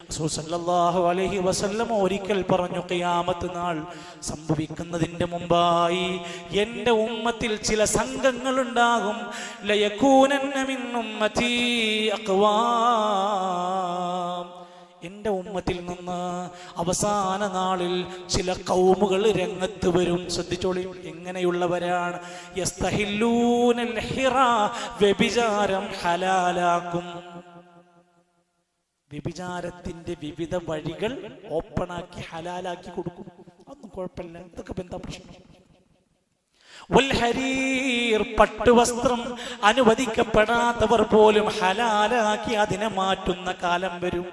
റസൂൽ സല്ലല്ലാഹു അലൈഹി വസല്ലം ഒരിക്കൽ പറഞ്ഞു, ഖിയാമത്ത് നാൾ സംഭവിക്കുന്നതിന്റെ മുമ്പായി എൻ്റെ ഉമ്മത്തിൽ ചില സംഘങ്ങൾ ഉണ്ടാകും. ലയകൂനന്ന മിൻ ഉമ്മതി അഖ്വാം, എൻ്റെ ഉമ്മത്തിൽ നിന്ന് അവസാന നാളിൽ ചില ഖൗമുകൾ രംഗത്ത് വരും. ശ്രദ്ധിച്ചോളി, എങ്ങനെയുള്ളവരാണ്? യസ്തഹില്ലൂനൽ ഹിറാ, വ്യഭിചാരം ഹലാലാക്കും. വ്യഭിചാരത്തിന്റെ വിവിധ വഴികൾ ഓപ്പണാക്കി ഹലാലാക്കി കൊടുക്കും. അതൊന്നും കുഴപ്പമില്ല, ഇതൊക്കെ എന്താ പ്രശ്നം? വൽഹരീർ, പട്ടുവസ്ത്രം അനുവദിക്കപ്പെടാത്തവർ പോലും ഹലാലാക്കി അതിനെ മാറ്റുന്ന കാലം വരും.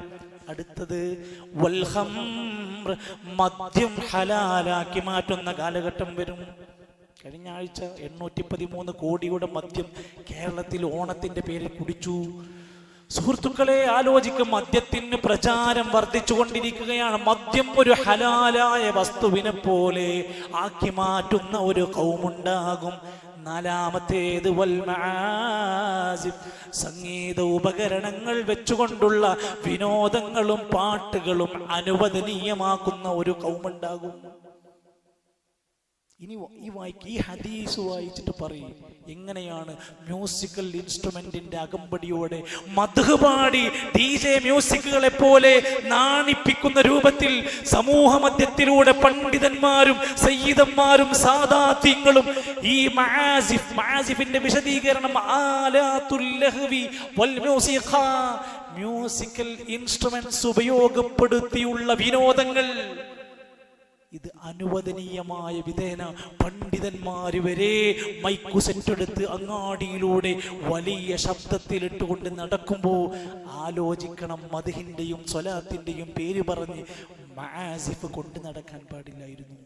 അടുത്തത് വൽഖംർ, മദ്യം ഹലാലാക്കി മാറ്റുന്ന കാലഘട്ടം വരും. കഴിഞ്ഞ ആഴ്ച 813 കോടിയുടെ മദ്യം കേരളത്തിൽ ഓണത്തിന്റെ പേരിൽ കുടിച്ചു. സുഹൃത്തുക്കളെ, ആലോചിക്കും, മദ്യത്തിന് പ്രചാരം വർദ്ധിച്ചുകൊണ്ടിരിക്കുകയാണ്. മദ്യം ഒരു ഹലാലായ വസ്തുവിനെ പോലെ ആക്കി മാറ്റുന്ന ഒരു ഖൗമുണ്ടാകും. നാലാമത്തേത് വൽ മആസിഫ്, സംഗീത ഉപകരണങ്ങൾ വെച്ചുകൊണ്ടുള്ള വിനോദങ്ങളും പാട്ടുകളും അനുവദനീയമാക്കുന്ന ഒരു ഖൗമുണ്ടാകും. ഇനി ഈ ഹദീസ് വായിച്ചിട്ട് പറയും, എങ്ങനെയാണ് മ്യൂസിക്കൽ ഇൻസ്ട്രുമെന്റിന്റെ അകമ്പടിയോടെ മദ്ഹ് പാടി DJ മ്യൂസിക്കുകളെ പോലെ നാണിപ്പിക്കുന്ന രൂപത്തിൽ സമൂഹ മധ്യത്തിലൂടെ പണ്ഡിതന്മാരും സയ്യിദന്മാരും സാദാത്യങ്ങളും ഈ മആസിഫിന്റെ വിശദീകരണം ആലാത്തുൽ ലഹ്വി വൽ മ്യൂസിഖ, മ്യൂസിക്കൽ ഇൻസ്ട്രുമെന്റ്സ് ഉപയോഗപ്പെടുത്തിയുള്ള വിനോദങ്ങൾ, ഇത് അനുവദനീയമായ വിധേന പണ്ഡിതന്മാര് വരെ മൈക്കു സെറ്റെടുത്ത് അങ്ങാടിയിലൂടെ വലിയ ശബ്ദത്തിലിട്ടുകൊണ്ട് നടക്കുമ്പോൾ ആലോചിക്കണം, മദ്ഹിന്റെയും സ്വലാത്തിന്റെയും പേര് പറഞ്ഞ് മആസിഫ് കൊണ്ട് നടക്കാൻ പാടില്ലായിരുന്നു.